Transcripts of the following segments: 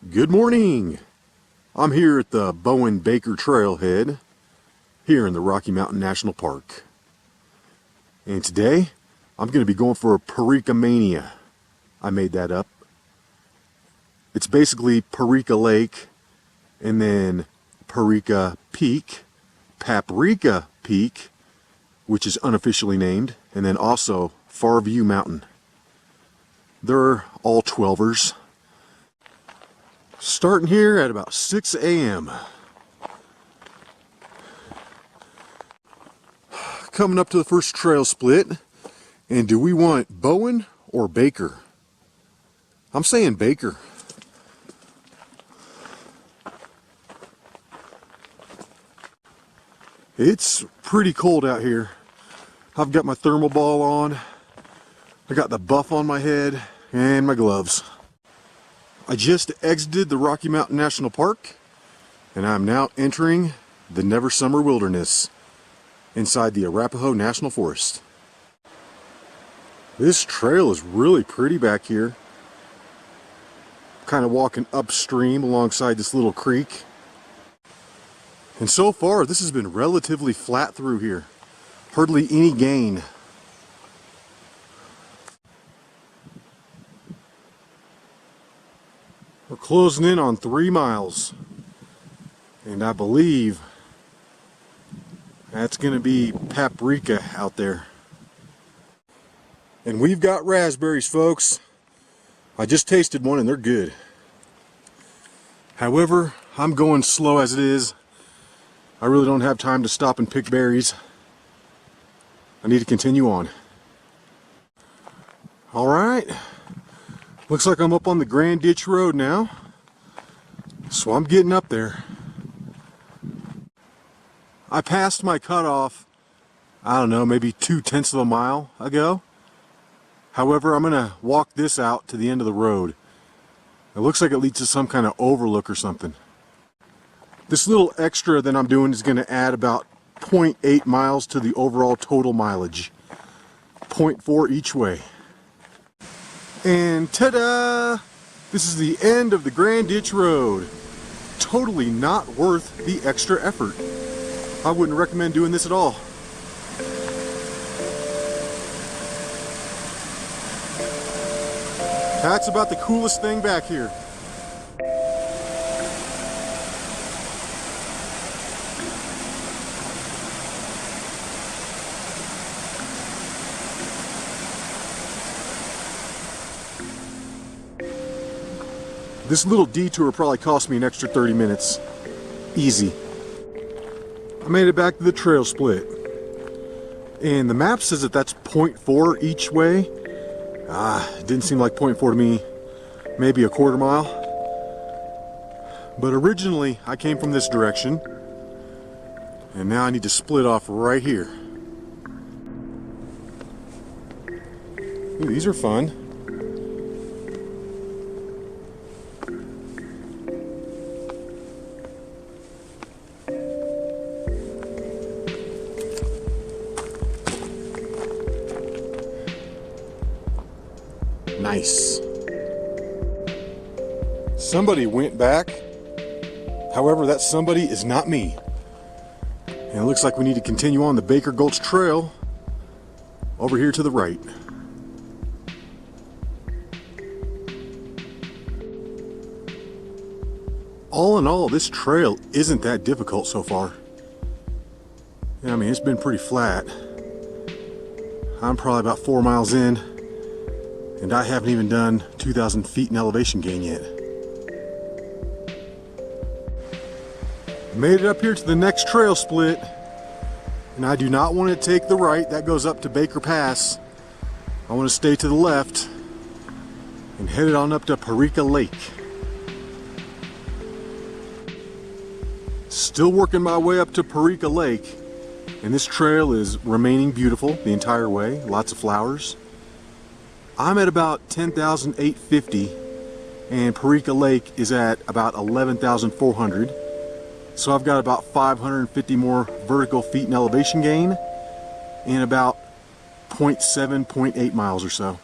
Good morning! I'm here at the Bowen Baker Trailhead here in the Rocky Mountain National Park. And today I'm going to be going for a Parika Mania. I made that up. It's basically Parika Lake and then Parika Peak, Paprika Peak, which is unofficially named, and then also Farview Mountain. They're all 12ers. Starting here at about 6 a.m. Coming up to the first trail split. And do we want Bowen or Baker? I'm saying Baker. It's pretty cold out here. I've got my thermal ball on. I got the buff on my head and my gloves. I just exited the Rocky Mountain National Park, and I'm now entering the Never Summer Wilderness inside the Arapaho National Forest. This trail is really pretty back here. Kind of walking upstream alongside this little creek. And so far, this has been relatively flat through here. Hardly any gain. We're closing in on 3 miles, and I believe that's going to be Paprika out there. And we've got raspberries, folks. I just tasted one and they're good. However, I'm going slow as it is. I really don't have time to stop and pick berries. I need to continue on. All right. Looks like I'm up on the Grand Ditch Road now, so I'm getting up there. I passed my cutoff, I don't know, maybe 2/10 of a mile ago. However, I'm gonna walk this out to the end of the road. It looks like it leads to some kind of overlook or something. This little extra that I'm doing is gonna add about 0.8 miles to the overall total mileage. 0.4 each way. And ta-da! This is the end of the Grand Ditch Road. Totally not worth the extra effort. I wouldn't recommend doing this at all. That's about the coolest thing back here. This little detour probably cost me an extra 30 minutes. Easy. I made it back to the trail split. And the map says that that's 0.4 each way. It didn't seem like 0.4 to me. Maybe a quarter mile. But originally I came from this direction. And now I need to split off right here. Ooh, these are fun. Nice. Somebody went back. However, that somebody is not me. And it looks like we need to continue on the Baker Gulch Trail over here to the right. All in all, this trail isn't that difficult so far. I mean, it's been pretty flat. I'm probably about 4 miles in. And I haven't even done 2,000 feet in elevation gain yet. Made it up here to the next trail split. And I do not want to take the right. That goes up to Baker Pass. I want to stay to the left and head it on up to Parika Lake. Still working my way up to Parika Lake. And this trail is remaining beautiful the entire way. Lots of flowers. I'm at about 10,850 and Parika Lake is at about 11,400. So I've got about 550 more vertical feet in elevation gain and about 0.7, 0.8 miles or so.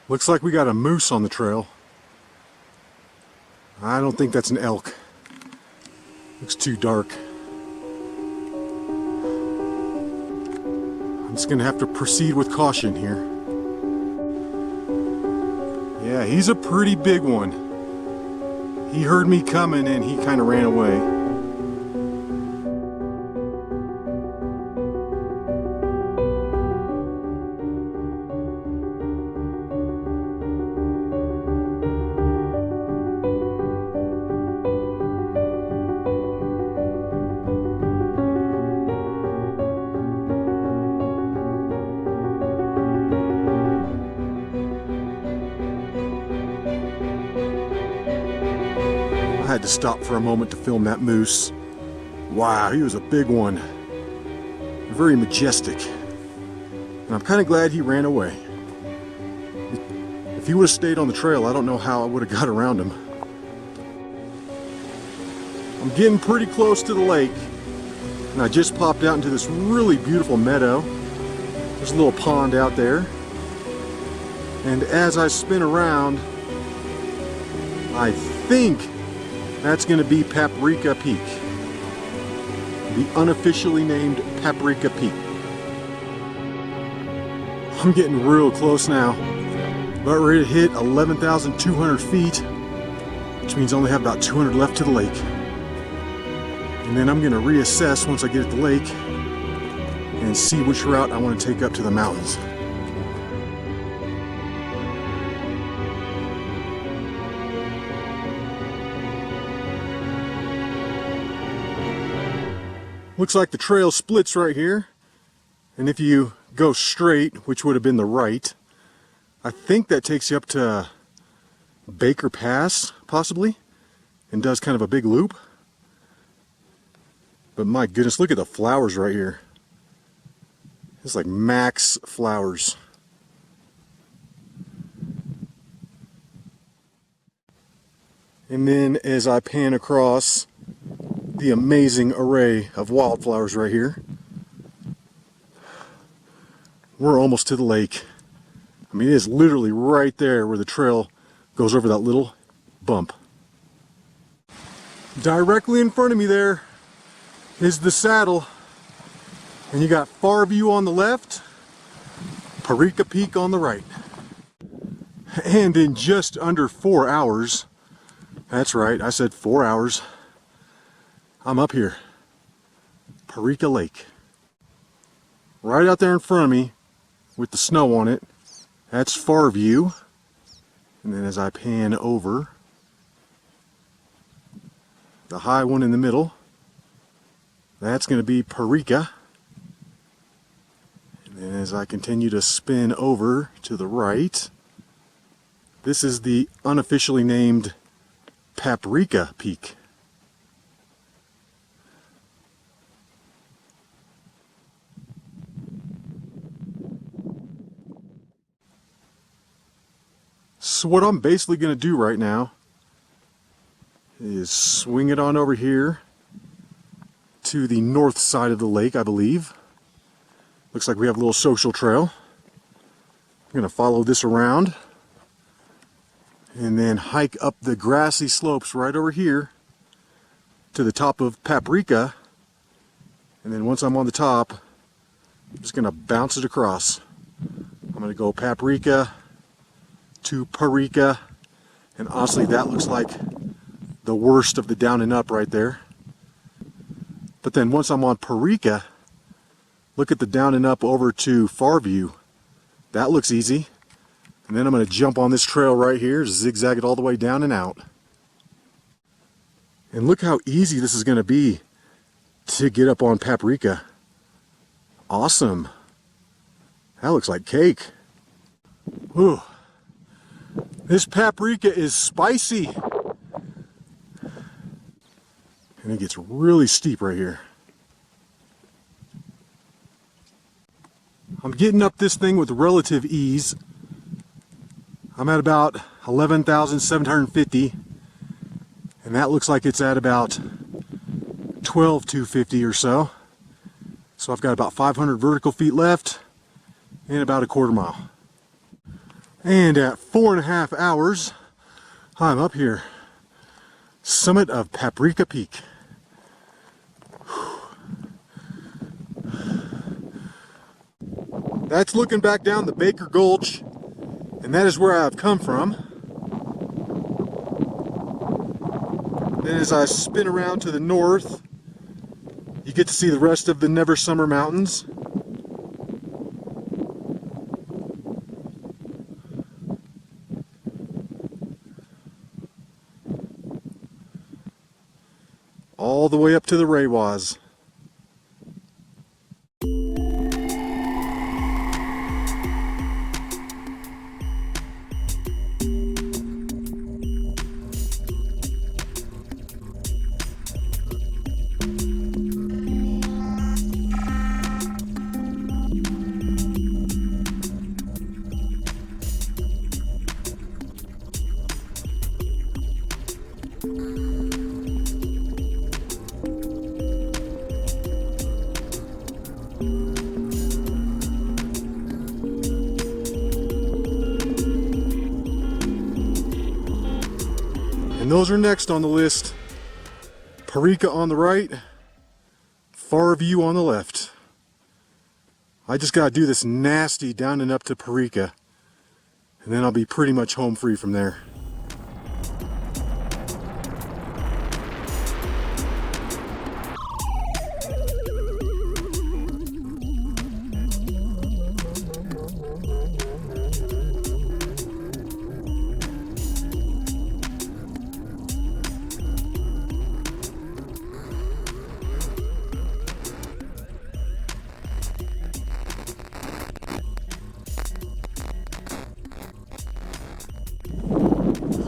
Looks like we got a moose on the trail. I don't think that's an elk. Looks too dark. I'm just gonna have to proceed with caution here. Yeah, he's a pretty big one. He heard me coming and he kind of ran away. I had to stop for a moment to film that moose. Wow, he was a big one. Very majestic. And I'm kind of glad he ran away. If he would have stayed on the trail, I don't know how I would have got around him. I'm getting pretty close to the lake. And I just popped out into this really beautiful meadow. There's a little pond out there. And as I spin around, I think that's going to be Paprika Peak. The unofficially named Paprika Peak. I'm getting real close now. About ready to hit 11,200 feet, which means I only have about 200 left to the lake. And then I'm going to reassess once I get at the lake and see which route I want to take up to the mountains. Looks like the trail splits right here, and if you go straight, which would have been the right, I think that takes you up to Baker Pass, possibly, and does kind of a big loop. But my goodness, look at the flowers right here. It's like max flowers. And then as I pan across the amazing array of wildflowers right here, we're almost to the lake. I mean, it is literally right there where the trail goes over that little bump. Directly in front of me there is the saddle, and you got Farview on the left, Parika Peak on the right. And in just under 4 hours, that's right, I said 4 hours, I'm up here, Parika Lake. Right out there in front of me with the snow on it, that's Farview. And then as I pan over, the high one in the middle, that's going to be Parika. And then as I continue to spin over to the right, this is the unofficially named Paprika Peak. So what I'm basically going to do right now is swing it on over here to the north side of the lake, I believe. Looks like we have a little social trail. I'm going to follow this around and then hike up the grassy slopes right over here to the top of Paprika. And then once I'm on the top, I'm just going to bounce it across. I'm going to go Paprika to Parika, and honestly that looks like the worst of the down and up right there. But then once I'm on Parika, look at the down and up over to Farview. That looks easy. And then I'm going to jump on this trail right here, zigzag it all the way down and out. And look how easy this is going to be to get up on Paprika. Awesome. That looks like cake. Whew. This Paprika is spicy. And it gets really steep right here. I'm getting up this thing with relative ease. I'm at about 11,750, and that looks like it's at about 12,250 or so. So I've got about 500 vertical feet left and about a quarter mile. And at 4.5 hours, I'm up here. Summit of Paprika Peak. That's looking back down the Baker Gulch, and that is where I've come from. Then as I spin around to the north, you get to see the rest of the Never Summer Mountains. All the way up to the Raywaz. And those are next on the list. Parika on the right, Farview on the left. I just gotta do this nasty down and up to Parika, and then I'll be pretty much home free from there.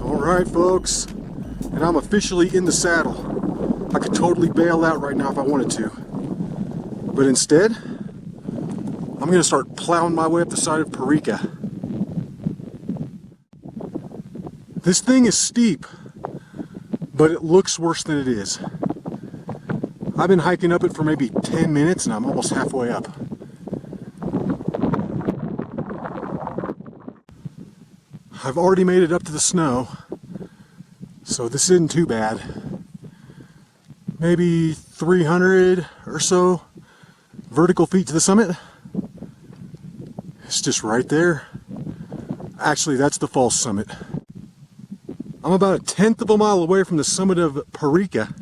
Alright folks, and I'm officially in the saddle. I could totally bail out right now if I wanted to. But instead, I'm going to start plowing my way up the side of Parika. This thing is steep, but it looks worse than it is. I've been hiking up it for maybe 10 minutes and I'm almost halfway up. I've already made it up to the snow, so this isn't too bad. Maybe 300 or so vertical feet to the summit. It's just right there. Actually, that's the false summit. I'm about 1/10 of a mile away from the summit of Parika.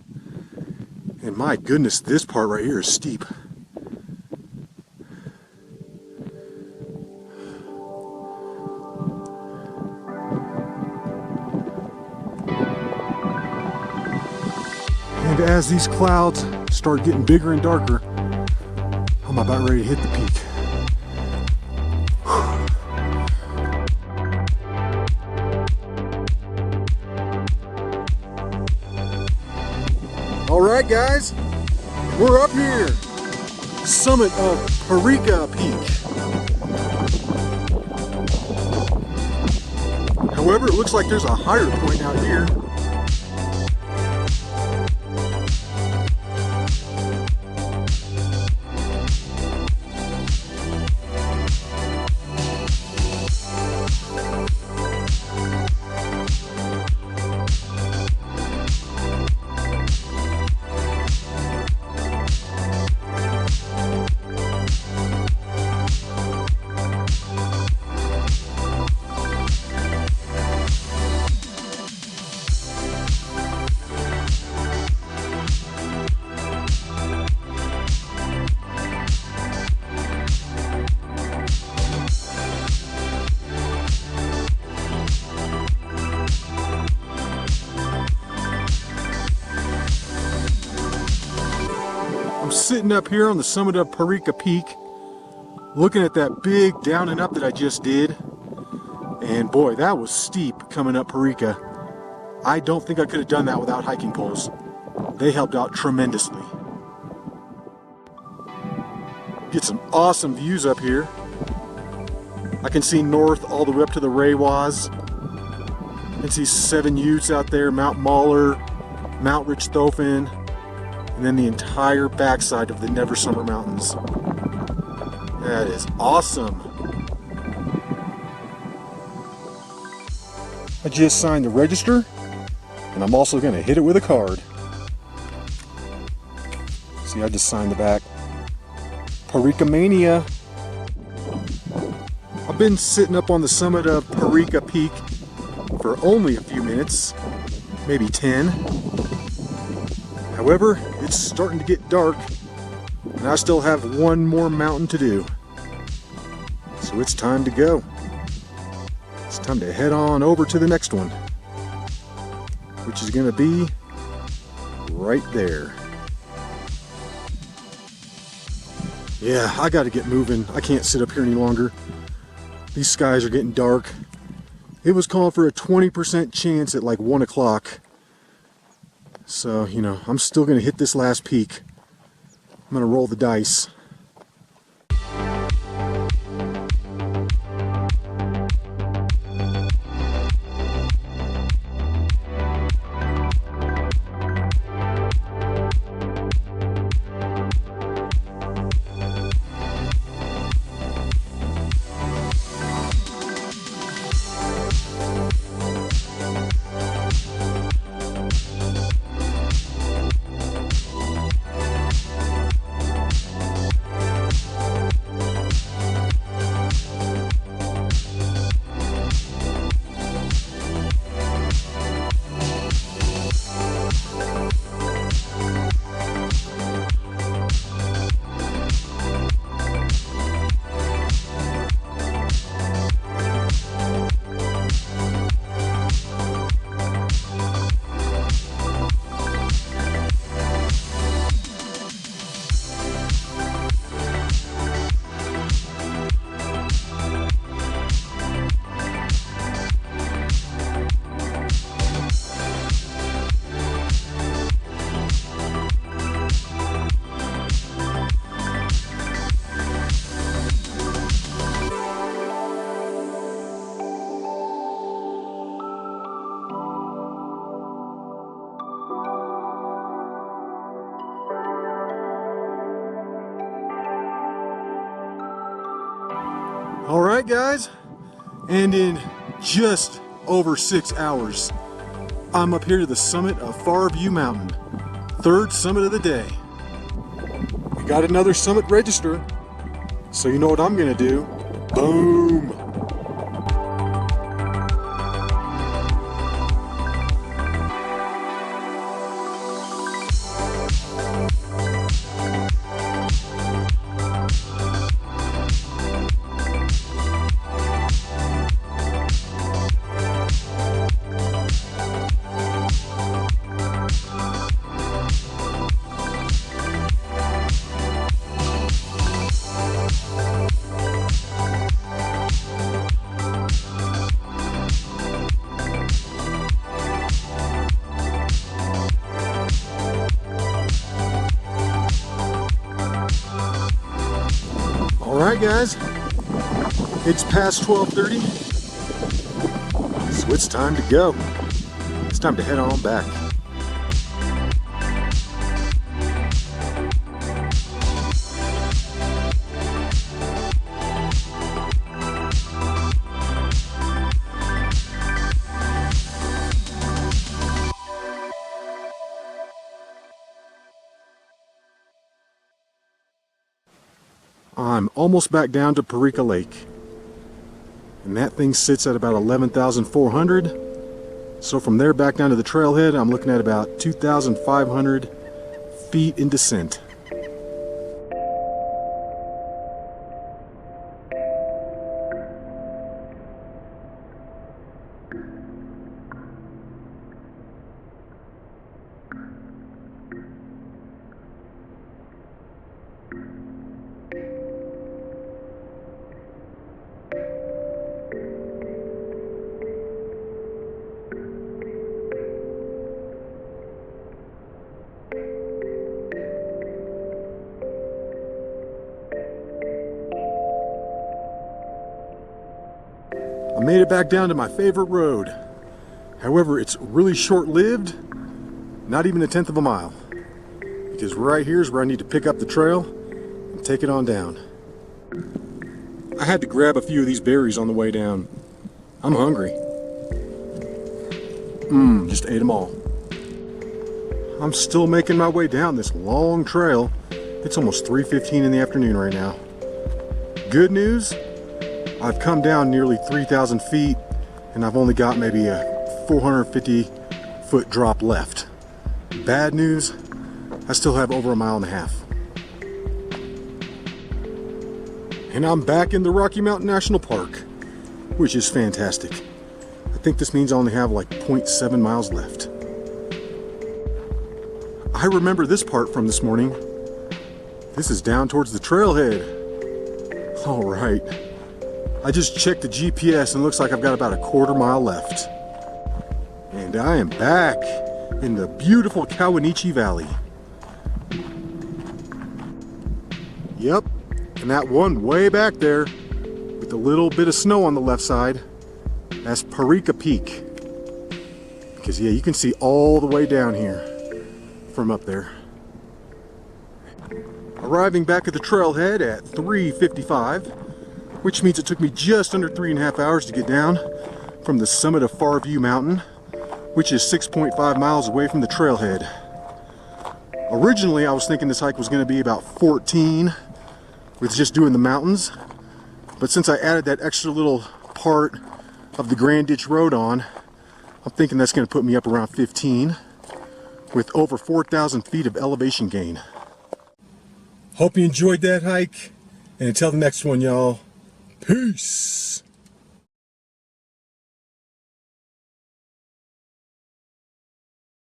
And my goodness, this part right here is steep. And as these clouds start getting bigger and darker, I'm about ready to hit the peak. All right, guys, we're up here, summit of Parika Peak. However, it looks like there's a higher point out here. I'm sitting up here on the summit of Parika Peak, looking at that big down and up that I just did. And boy, that was steep coming up Parika. I don't think I could have done that without hiking poles. They helped out tremendously. Get some awesome views up here. I can see north all the way up to the Raywaz. I can see 7 Utes out there, Mount Mahler, Mount Richthofen, and then the entire backside of the Never Summer Mountains. That is awesome. I just signed the register, And I'm also going to hit it with a card. See, I just signed the back. Parika Mania. I've been sitting up on the summit of Parika Peak for only a few minutes, maybe 10. However, it's starting to get dark, and I still have one more mountain to do. So it's time to go. It's time to head on over to the next one, which is going to be right there. Yeah, I got to get moving. I can't sit up here any longer. These skies are getting dark. It was calling for a 20% chance at like 1 o'clock. So, you know, I'm still going to hit this last peak. I'm going to roll the dice. Alright guys, and in just over 6 hours, I'm up here to the summit of Farview Mountain, third summit of the day. We got another summit register, so you know what I'm gonna do. Boom! Alright guys, it's past 12:30, so it's time to go. It's time to head on back. I'm almost back down to Parika Lake, and that thing sits at about 11,400. So from there back down to the trailhead, I'm looking at about 2,500 feet in descent. I made it back down to my favorite road. However, it's really short-lived, not even 1/10 of a mile. Because right here is where I need to pick up the trail and take it on down. I had to grab a few of these berries on the way down. I'm hungry. Just ate them all. I'm still making my way down this long trail. It's almost 3:15 in the afternoon right now. Good news, I've come down nearly 3,000 feet and I've only got maybe a 450-foot drop left. Bad news, I still have over 1.5 miles. And I'm back in the Rocky Mountain National Park, which is fantastic. I think this means I only have like 0.7 miles left. I remember this part from this morning. This is down towards the trailhead. All right. I just checked the GPS and it looks like I've got about a 1/4 mile left. And I am back in the beautiful Kawanichi Valley. Yep, and that one way back there with a little bit of snow on the left side, that's Parika Peak. Because yeah, you can see all the way down here from up there. Arriving back at the trailhead at 3:55, which means it took me just under 3.5 hours to get down from the summit of Farview Mountain, which is 6.5 miles away from the trailhead. Originally, I was thinking this hike was going to be about 14 with just doing the mountains, but since I added that extra little part of the Grand Ditch Road on, I'm thinking that's going to put me up around 15 with over 4,000 feet of elevation gain. Hope you enjoyed that hike, and until the next one, y'all, peace!